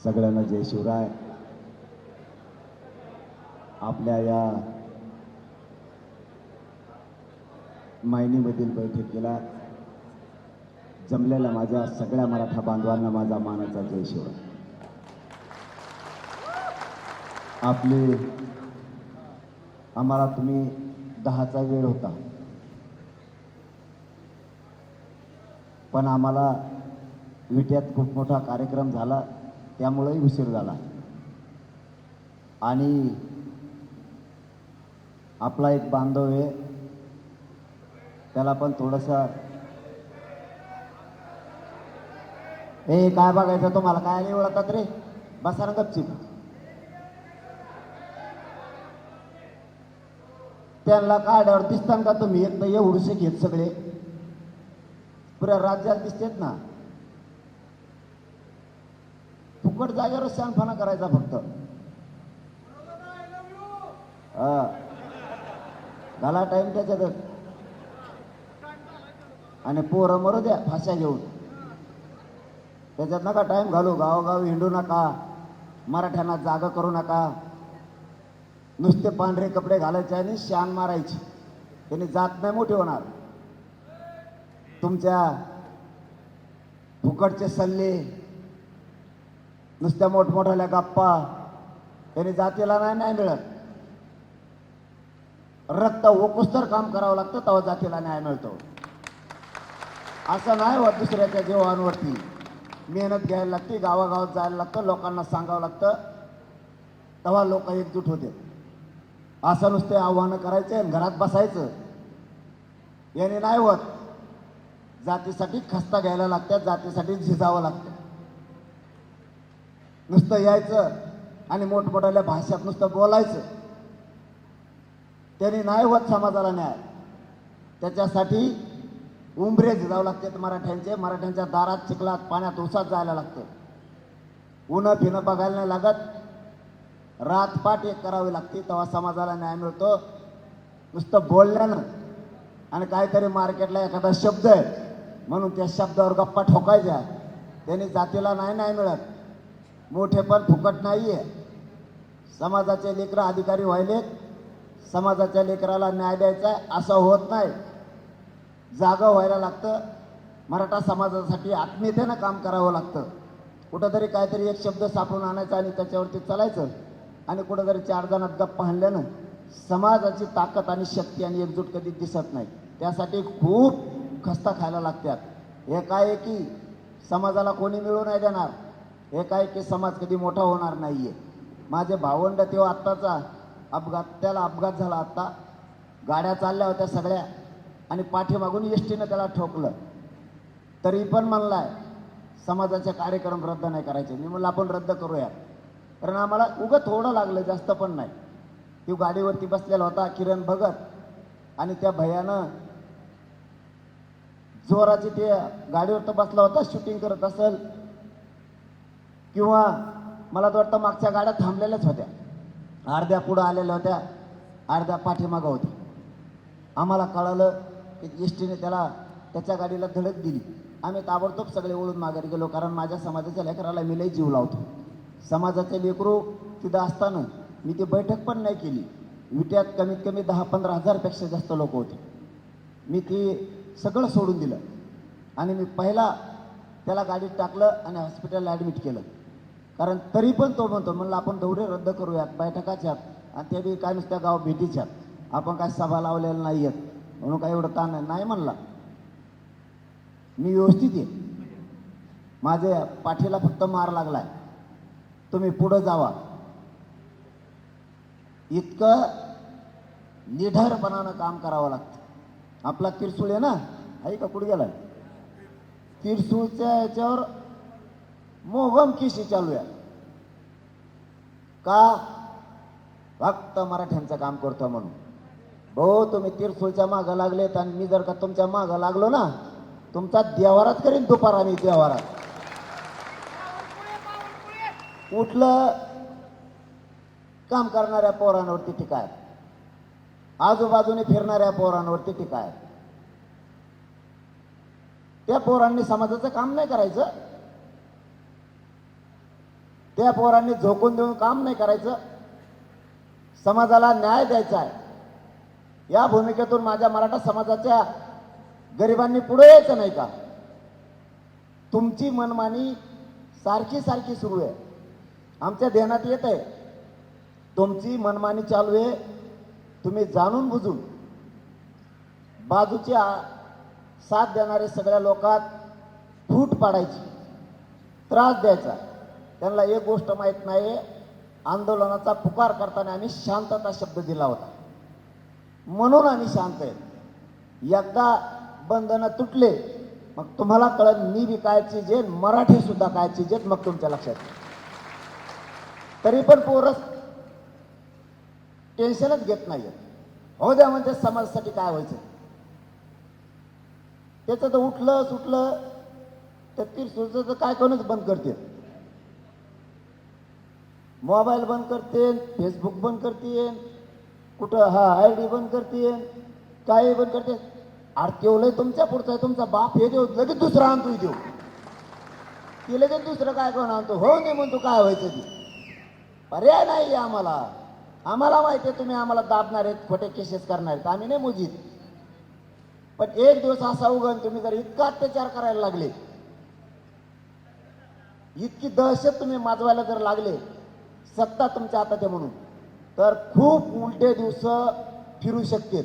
सगळ्यांना जय शिवराय. आपल्या या मायनीमधील बैठकीला जमलेल्या माझ्या सगळ्या मराठा बांधवांना माझा मानाचा जय शिवराय. आम्हाला तुम्ही 10चा वेळ होता, पण आम्हाला विट्यात खूप मोठा कार्यक्रम झाला त्यामुळेही उशीर झाला. आणि आपला एक बांधव आहे, त्याला पण थोडंसं हे काय बघायचं तुम्हाला, काय नाही ओळखतात रे, बसा ना गपचीप. त्यांना काढ्यावर दिसतात का तुम्ही? एक तर एवढूसे घेत सगळे पुऱ्या राज्यात दिसतेत ना. फुकट जागेवर शहाणपणा करायचा फक्त. झाला टाइम त्याच्यातच. आणि पोरं मरू द्या फाश्या घेऊन, त्याच्यात नका टाइम घालू. गावोगाव हिंडू नका, मराठ्यांना जागा करू नका. नुसते पांढरे कपडे घालायचे आणि शान मारायची, त्यांनी जात नाही मोठी होणार. तुमच्या फुकटचे सल्ले, नुसत्या मोठमोठ्याल्या गप्पा, त्यांनी जातीला नाही मिळत. रक्त ओकूस तर काम करावं लागतं, तेव्हा जातीला न्याय मिळतो. असं नाही होत. दुसऱ्याच्या जीवांवरती मेहनत घ्यायला लागते, गावागावात जायला लागतं, लोकांना सांगावं लागतं, तेव्हा लोक एकजूट होते. असं नुसते आव्हानं करायचे आणि घरात बसायचं याने नाही होत. जातीसाठी खस्ता घ्यायला लागतात, जातीसाठी झिजावं लागतं. नुसतं यायचं आणि मोठमोठ्या भाषेत नुसतं बोलायचं, त्यांनी नाही होत समाजाला न्याय. त्याच्यासाठी उंबरे झिजावं लागतात मराठ्यांच्या दारात, चिखलात, पाण्यात, उसात जायला लागतं. उन्हं फिनं बघायला नाही लागत, रातपाट एक करावी लागते, तेव्हा समाजाला न्याय मिळतो. नुसतं बोलल्यानं आणि काहीतरी मार्केटला एखादा शब्द आहे म्हणून त्या शब्दावर गप्पा ठोकायच्या, त्यांनी जातीला नाही मिळत. मोठे पण फुकट नाही आहे. समाजाचे लेकरं अधिकारी व्हायलेत, समाजाच्या लेकराला न्याय द्यायचा असं होत नाही. जागं व्हायला लागतं. मराठा समाजासाठी आत्मीयतेनं काम करावं लागतं. कुठंतरी काहीतरी एक शब्द सापडून आणायचा आणि त्याच्यावरती चालायचं. आणि कुठंतरी 4 जणात गप्पा हाणल्यानं समाजाची ताकद आणि शक्ती आणि एकजूट कधी दिसत नाही. त्यासाठी खूप खस्ता खायला लागतात. एकाएकी समाजाला कोणी मिळू नाही देणार. एकाएकी समाज कधी मोठा होणार नाही आहे. माझे भावंड तेव्हा आत्ताचा त्याला अपघात झाला. आत्ता गाड्या चालल्या होत्या सगळ्या आणि पाठीमागून एसटीनं त्याला ठोकलं. तरी पण म्हणलाय समाजाचे कार्यक्रम रद्द नाही करायचे. मी म्हणलं आपण रद्द करूया, कारण आम्हाला उगं थोडं लागलं, जास्त पण नाही. ती गाडीवरती बसलेला होता किरण भगत आणि त्या भयानं जोराची ते गाडीवर तर बसला होता, शूटिंग करत असेल किंवा मला तर वाटतं मागच्या गाड्या थांबलेल्याच होत्या. अर्ध्या पुढं आलेल्या होत्या, अर्ध्या पाठीमागं होती. आम्हाला कळालं की एसटीने त्याच्या गाडीला धडक दिली. आम्ही ताबडतोब सगळे ओळून माघारी गेलो, कारण माझ्या समाजाच्या लेकराला मी लई जीव लावतो. समाजाचे लेकरू तिथं असताना मी ती बैठक पण नाही केली. विट्यात कमीत कमी 10-15 हजारपेक्षा जास्त लोक होते. मी ती सगळं सोडून दिलं आणि मी पहिला त्याला गाडीत टाकलं आणि हॉस्पिटलला ॲडमिट केलं. कारण तरी पण तो म्हणलं आपण दौरे रद्द करूयात, बैठकाच्यात, आणि ते बी काय नुसत्या गाव भेटीच्यात, आपण काय सभा लावलेल्या नाही आहेत म्हणून काय एवढं ताण नाही म्हणला. मी व्यवस्थित आहे. माझ्या पाठीला फक्त मार लागलाय, तुम्ही पुढं जावा. इतकं निढरपणानं काम करावं लागतं. आपला तिरसूळ आहे ना, आहे का? कुठे गेलाय? तिरसूळच्या याच्यावर मोगम किशी चालू आहे का? फक्त मराठ्यांचं काम करतो म्हणून. भाऊ तुम्ही तिरसूळच्या मागं लागलेत आणि मी जर का तुमच्या मागं लागलो ना, तुमचा देवारात करीन दुपारा. मी देवारात कुठलं काम करणाऱ्या पोरांवरती टीका आहे, आजूबाजूने फिरणाऱ्या पोरांवरती टीका आहे. त्या पोरांनी समाजाचं काम नाही करायचं, त्या पोरांनी झोकून देऊन काम नाही करायचं, समाजाला न्याय द्यायचा आहे। या भूमिकेतून माझ्या मराठा समाजाच्या गरिबांनी पुढे यायचं नाही का? तुमची मनमानी सारखी सारखी सुरू आहे, आमच्या ध्यानात येत आहे तुमची मनमानी चालू आहे। तुम्ही जाणून बुजून बाजूच्या साथ देणारे सगळ्या लोकात फूट पाडायची, त्रास द्यायचा। त्यांना एक गोष्ट माहीत नाही, आंदोलनाचा पुकार करताना आम्ही शांतता शब्द दिला होता, म्हणून आम्ही शांत आहे। एकदा बंधनं तुटले मग तुम्हाला कळत मी बी काय चीज, मराठी सुद्धा काय चीज, मग तुमच्या लक्षात। तरी पण पोरं टेन्शनच घेत नाहीये, हो द्या म्हणजे समाजासाठी काय व्हायचं त्याचं तर उठलं सुटलं तर तिरसुळचं काय कोणच बंद करते, मोबाईल बंद करते, फेसबुक बंद करते, कुठं ID बंद करते, काय बंद करते। आरतीवलंय तुमच्या पुढचा आहे, तुमचा बाप हे देऊ लगेच दुसरा आणतो देऊ, ते लगेच दुसरं काय कोण आणतो, हो नाही म्हणतो काय व्हायचं ती, पर्याय नाही आम्हाला। आम्हाला माहिती आहे तुम्ही आम्हाला दाबणार आहेत, खोटे केसेस करणार आहेत, आम्ही नाही मोजीत। पण एक दिवस असा उगन तुम्ही जर इतका अत्याचार करायला लागले, इतकी दहशत तुम्ही माजवायला जर लागले, सत्ता तुमच्या हातात आहे म्हणून, तर खूप उलटे दिवस फिरू शकते।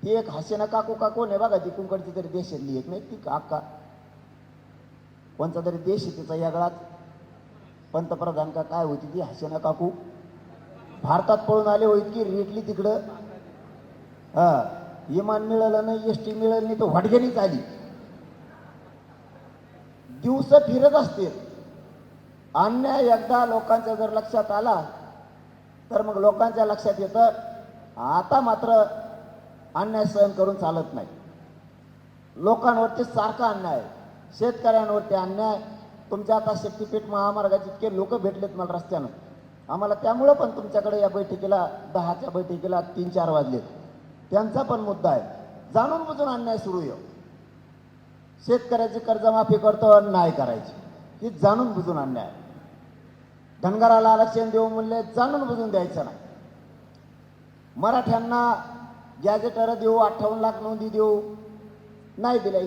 ती एक हसीना काकू कोण आहे बघा, ती कुंकडची तरी देशातली एक नाही ती काका, कोणता तरी देश आहे तिचा यागळात, पंतप्रधान का काय होती ती हसीना काकू, भारतात पळून आले हो, इतकी रेटली तिकडं, विमान मिळालं नाही, ST मिळालं नाही, तर व्हाटगेनीच आली। दिवस फिरत असते, अन्याय एकदा लोकांच्या जर लक्षात आला तर मग लोकांच्या लक्षात येतं आता मात्र अन्याय सहन करून चालत नाही। लोकांवरती सारखा अन्याय, शेतकऱ्यांवरती अन्याय। तुमच्या आता शक्तीपीठ महामार्गाचे इतके लोक भेटलेत मला रस्त्यानं, आम्हाला त्यामुळं पण तुमच्याकडे या बैठकीला 10च्या बैठकीला 3-4 वाजले, त्यांचा पण मुद्दा आहे। जाणून बुजून अन्याय सुरू आहे, शेतकऱ्याची कर्जमाफी करतो नाही करायची, ही जाणून बुजून अन्याय। धनगराला आरक्षण देऊ म्हणले, जाणून बुजून द्यायचं नाही। मराठ्यांना गॅजेटर देऊ, 58 लाख नोंदी देऊ, नाही दिल्या।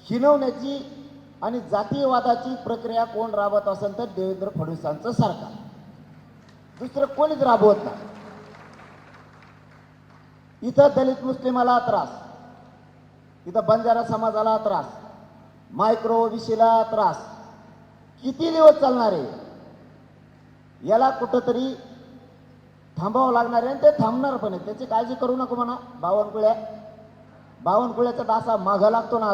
हिनवण्याची आणि जातीयवादाची प्रक्रिया कोण राबवत असेल तर देवेंद्र फडणवीसांचं सरकार, दुसरं कोणीच राबवत नाही। इथं दलित मुस्लिमाला त्रास, इथं बंजारा समाजाला त्रास, मायक्रो ओबीसीला त्रास, किती दिवस चालणार आहे? याला कुठंतरी थांबावं लागणार आहे, आणि ते थांबणार पण आहे, त्याची काळजी करू नको म्हणा। बावनकुळ्याचा डासा मागं लागतो ना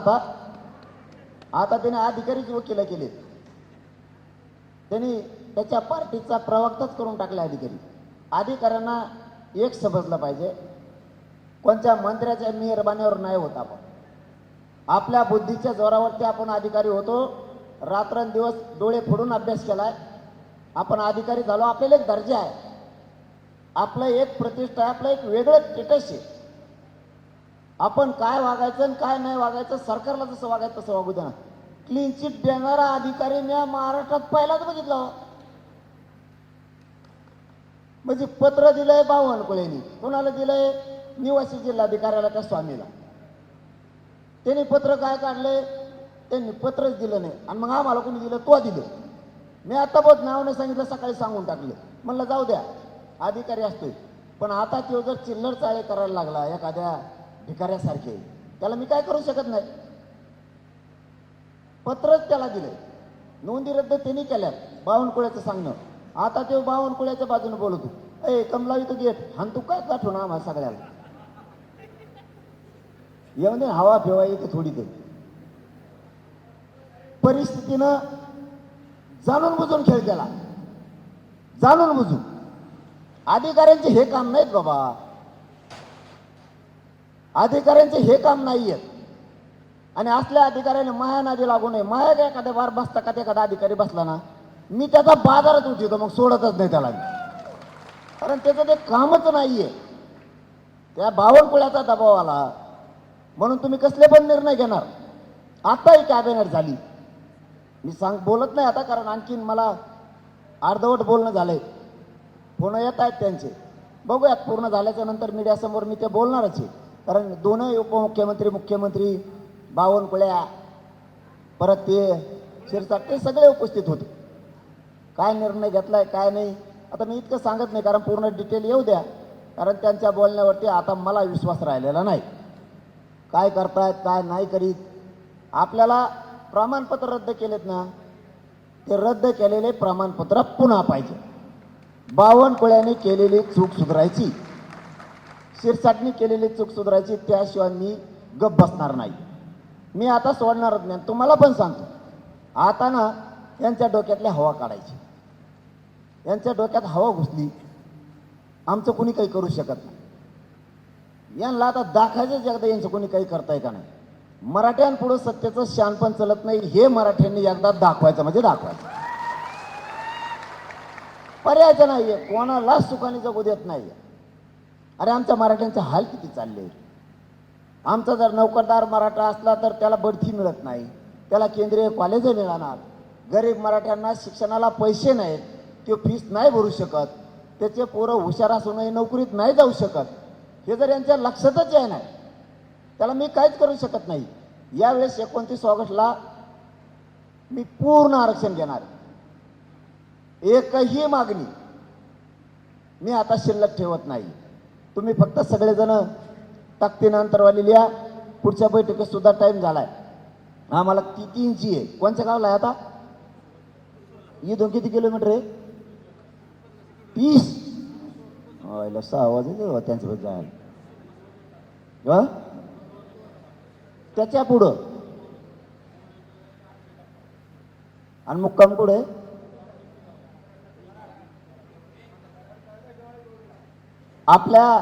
आता त्याने अधिकारीच वकील केले, त्यांनी त्याच्या पार्टीचा प्रवक्ताच करून टाकला अधिकारी। अधिकाऱ्यांना एक समजलं पाहिजे, कोणत्या मंत्र्याच्या मेहरबानीवर नाही होत, आपण आपल्या बुद्धीच्या जोरावरती आपण अधिकारी होतो, रात्रंदिवस डोळे फोडून अभ्यास केलाय, आपण अधिकारी झालो। आपल्याला एक दर्जा आहे, आपलं एक प्रतिष्ठा आहे, आपलं एक वेगळं स्टेटस आहे। आपण काय वागायचं आणि काय नाही वागायचं, सरकारला जसं वागायचं तसं वागू द्या ना। क्लीन चिट देणारा अधिकारी मी महाराष्ट्रात पहिलाच बघितला, म्हणजे पत्र दिलंय बावनकुळेनी, कोणाला दिलंय? निवासी जिल्हाधिकाऱ्याला, त्या स्वामीला। त्यांनी पत्र काय काढले? त्यांनी पत्रच दिलं नाही, आणि मग आम्हाला कोणी दिलं? तो दिलं। मी आता बहुत नावाने सांगितलं, सकाळी सांगून टाकलं, म्हणलं जाऊ द्या अधिकारी असतोय, पण आता तो जर चिल्लर चाळे करायला लागला एखाद्या भिकाऱ्यासारखे, त्याला मी काय करू शकत नाही। पत्रच त्याला दिलंय, नोंदी रद्द त्यांनी केल्यात, बावनकुळ्याचं सांगणं। आता ते बावनकुळ्याच्या बाजूने बोलतो, कमलावी तो गेट हान, तू काय गाठून आम्हाला सगळ्याला येऊन दे, हवा फिवा येते थोडी तरी। परिस्थितीनं जाणून बुजून खेळ केला, जाणून बुजून। अधिकाऱ्यांचे हे काम नाहीत बाबा, अधिकाऱ्यांचे हे काम नाहीये। आणि असल्या अधिकाऱ्याने माया नादी लागू नये। माया काय एखाद्या वार बसता का एखादा अधिकारी बसला ना, मी त्याचा बाजारच उठवतो, मग सोडतच नाही त्याला, कारण त्याचं ते कामच नाहीये। त्या बावनकुळ्याचा दबाव आला म्हणून तुम्ही कसले पण निर्णय घेणार। आता ही कॅबिनेट झाली, मी बोलत नाही आता, कारण आणखीन मला अर्धवट बोलणं झालंय, फोन येत आहेत त्यांचे, बघूयात पूर्ण झाल्याच्या नंतर मीडियासमोर मी ते बोलणारच आहे. कारण दोनही उपमुख्यमंत्री, मुख्यमंत्री, बावनकुळ्या, परत ते शिरसाट, ते सगळे उपस्थित होते. काय निर्णय घेतलाय काय नाही आता मी इतकं सांगत नाही, कारण पूर्ण डिटेल येऊ द्या. कारण त्यांच्या बोलण्यावरती आता मला विश्वास राहिलेला नाही. काय करतायत काय नाही करीत. आपल्याला प्रमाणपत्र रद्द केलेत ना, ते रद्द केलेले प्रमाणपत्र पुन्हा पाहिजे. बावनकुळ्यांनी केलेली चूक सुधारायची, शिरसाटनी केलेली चूक सुधारायची, त्याशिवाय मी गप्प बसणार नाही. मी आता सोडणारच नाही. तुम्हाला पण सांगतो, आता ना यांच्या डोक्यातल्या हवा काढायची. यांच्या डोक्यात हवा घुसली, आमचं कोणी काही करू शकत नाही. यांना आता दाखायचं एकदा यांचं कोणी काही करताय का नाही. मराठ्यांपुढं सत्तेचं शान पण चलत नाही, हे मराठ्यांनी एकदा दाखवायचं म्हणजे दाखवायचं. पर्यायचं नाहीये, कोणाला सुखाने जगू देत नाही. अरे आमच्या मराठ्यांचे हाल किती चालले. आमचा जर नोकरदार मराठा असला तर त्याला बढती मिळत नाही, त्याला केंद्रीय कॉलेज मिळणार. गरीब मराठ्यांना शिक्षणाला पैसे नाहीत, तो फीस नाही भरू शकत, त्याचे पोरं हुशार असूनही नोकरीत नाही जाऊ शकत. हे जर यांच्या लक्षातच आहे नाही, त्याला मी काहीच करू शकत नाही. यावेळेस 29 ऑगस्टला मी पूर्ण आरक्षण घेणार. एकही मागणी मी आता शिल्लक ठेवत नाही. तुम्ही फक्त सगळेजण ताकदीनंतरवाली लिहा. पुढच्या बैठकीत सुद्धा टाईम झालाय. आम्हाला किती इंची आहे, कोणत्या गावला आहे आता, इथून किती किलोमीटर आहे, 30. 6 आवाज येतो त्यांच्याबद्दल जायला. त्याच्या पुढं आणि मुक्काम पुढे आपल्या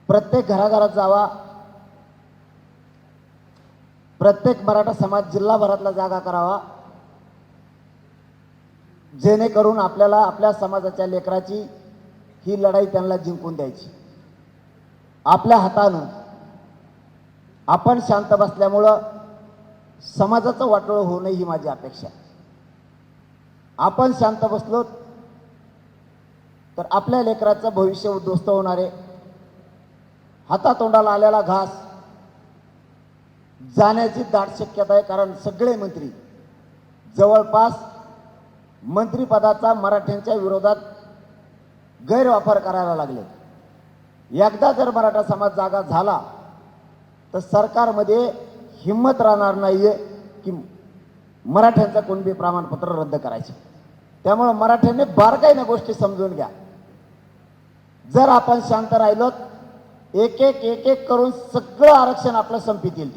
प्रत्येक घराघरात जावा. प्रत्येक मराठा समाज जिल्हाभरातला जागा करावा, जेणेकरून आपल्याला आपल्या समाजाच्या लेकराची ही लढाई त्यांना जिंकून द्यायची. आपल्या हातानं आपण शांत बसल्यामुळं समाजाचं वाटोळं होऊ नये ही माझी अपेक्षा. आपण शांत बसलो तर आपल्या लेकराचं भविष्य उद्ध्वस्त होणार आहे. हातातोंडाला आलेला घास जाण्याची दाट शक्यता आहे. कारण सगळे मंत्री जवळपास मंत्रिपदाचा मराठ्यांच्या विरोधात गैरवापर करायला लागले. एकदा जर मराठा समाज जागा झाला तर सरकारमध्ये हिंमत राहणार नाहीये की मराठ्यांचं कुणबी प्रमाणपत्र रद्द करायचे. त्यामुळे मराठ्यांनी बारकाईने गोष्टी समजून घ्या. जर आपण शांत राहिलो, एक एक करून सगळं आरक्षण आपलं संपतील,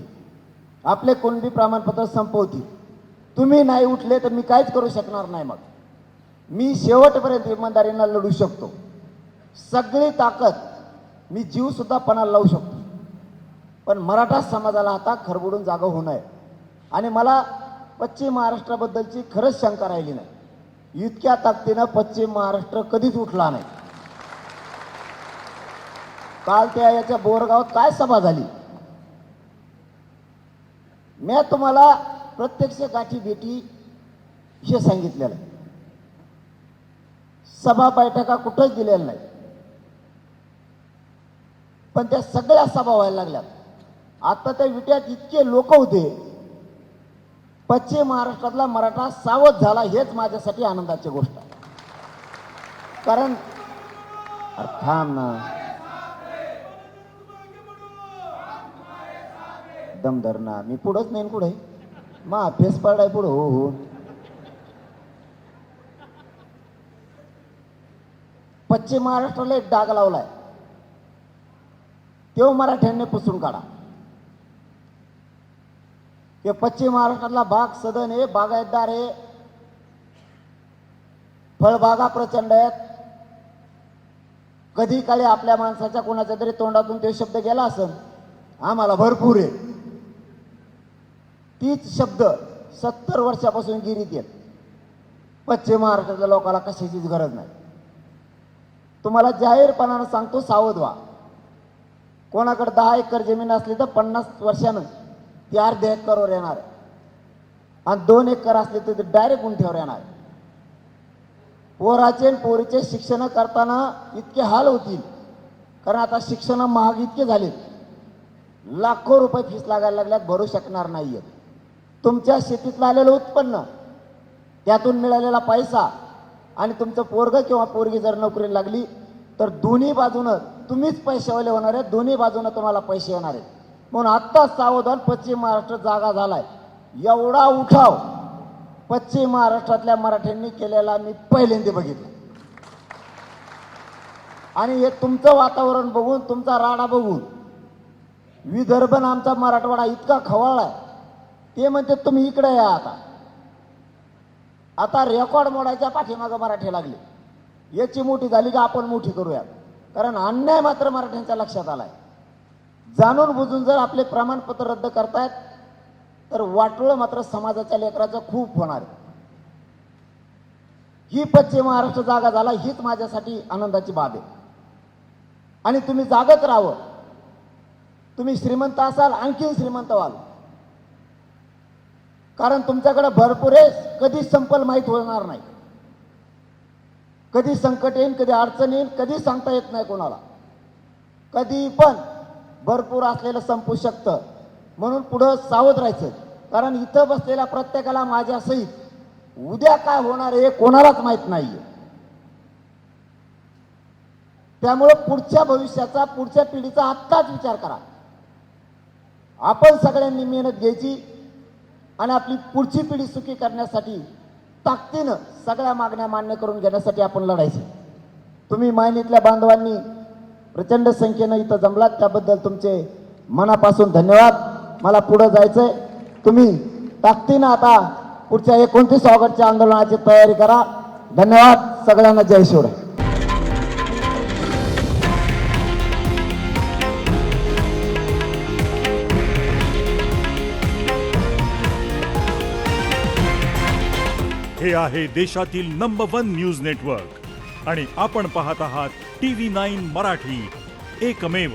आपले कुणबी प्रमाणपत्र संपवतील. तुम्ही नाही उठले तर मी काहीच करू शकणार नाही. मग मी शेवटपर्यंत इमानदारीनं लढू शकतो. सगळी ताकद, मी जीव सुद्धा पणाला लावू शकतो. पण मराठा समाजाला आता खरबुडून जागा होऊ नये. आणि मला पश्चिम महाराष्ट्राबद्दलची खरंच शंका राहिली नाही. इतक्या ताकदीनं पश्चिम महाराष्ट्र कधीच उठला नाही. काल त्या याच्या बोरगावात काय सभा झाली, मी तुम्हाला प्रत्यक्ष गाठी भेटी हे सांगितलेलं. सभा बैठका कुठंच दिलेल्या नाही, पण त्या सगळ्या सभा व्हायला लागल्यात. आता त्या विट्यात इतके लोक होते. पश्चिम महाराष्ट्रातला मराठा सावध झाला, हेच माझ्यासाठी आनंदाची गोष्ट आहे. कारण थांब ना, दम धरणा, मी पुढंच नाही कुठे मा फेस पडाय पुढं. हो हो, पश्चिम महाराष्ट्राला एक डाग लावलाय, तो मराठ्यांनी पुसून काढा. हे पश्चिम महाराष्ट्रातला बाग सदन आहे, बागायतदार आहे, फळबागा प्रचंड आहेत. कधी काळी आपल्या माणसाच्या कोणाच्या तरी तोंडातून ते शब्द गेला असेल, आम्हाला भरपूर आहे. तीच शब्द 70 वर्षापासून गिरीत येत. पश्चिम महाराष्ट्रातल्या लोकांना कशाचीच गरज नाही. तुम्हाला जाहीरपणानं सांगतो, सावध व्हा. कोणाकडे 10 एकर जमीन असली तर 50 वर्षानं ती अर्धे एकरवर येणार. आणि 2 एकर असले तर डायरेक्ट गुंठ्यावर येणार. पोराचे आणि पोरीचे शिक्षण करताना इतके हाल होतील, कारण आता शिक्षण महाग इतके झालेत, लाखो रुपये फीस लागायला लागल्यात, भरू शकणार नाहीये. तुमच्या शेतीतलं आलेलं उत्पन्न, त्यातून मिळालेला पैसा आणि तुमचं पोरगं किंवा पोरगी जर नोकरीला लागली तर दोन्ही बाजूनं तुम्हीच पैसेवाले होणार आहेत, दोन्ही बाजूनं तुम्हाला पैसे येणार आहेत. म्हणून आत्ताच सावधान, पश्चिम महाराष्ट्र जागा झालाय. एवढा उठाव पश्चिम महाराष्ट्रातल्या मराठ्यांनी केलेला मी पहिल्यांदा बघितलं. आणि हे तुमचं वातावरण बघून, तुमचा राडा बघून विदर्भ आणि आमचा मराठवाडा इतका खवळलाय. ते म्हणते तुम्ही इकडे या. आता रेकॉर्ड मोडायच्या पाठीमागं मराठी लागले. याची मोठी झाली का आपण मोठी करूया, कारण अन्याय मात्र मराठ्यांच्या लक्षात आलाय. जाणून बुजून जर आपले प्रमाणपत्र रद्द करतायत तर वाटोळं मात्र समाजाच्या लेकराचं खूप होणार आहे. ही पश्चिम महाराष्ट्र जागा झाला, हीच माझ्यासाठी आनंदाची बाब आहे. आणि तुम्ही जागत राहावं. तुम्ही श्रीमंत असाल, आणखीन श्रीमंत व्हाल, कारण तुमच्याकडे भरपूर आहे. कधी संपल माहीत होणार नाही. कधी संकट येईल, कधी अडचण येईल, कधी सांगता येत नाही कोणाला. कधी पण भरपूर असलेलं संपू शकतं. म्हणून पुढं सावध राहायचं, कारण इथं बसलेल्या प्रत्येकाला माझ्या सहित उद्या काय होणार हे कोणालाच माहित नाहीये. त्यामुळे पुढच्या भविष्याचा, पुढच्या पिढीचा आत्ताच विचार करा. आपण सगळ्यांनी मेहनत घ्यायची आणि आपली पुढची पिढी सुखी करण्यासाठी ताकदीनं सगळ्या मागण्या मान्य करून घेण्यासाठी आपण लढायचं. तुम्ही मायनीतल्या बांधवांनी प्रचंड संख्येनं इथं जमलात, त्याबद्दल तुमचे मनापासून धन्यवाद. मला पुढं जायचंय. तुम्ही ताकदीनं आता पुढच्या 29 ऑगस्टच्या आंदोलनाची तयारी करा. धन्यवाद सगळ्यांना. जय शिवराय. हे आहे देशातील नंबर 1 न्यूज नेटवर्क आणि आपण पाहत आहात TV9 मराठी, एकमेव.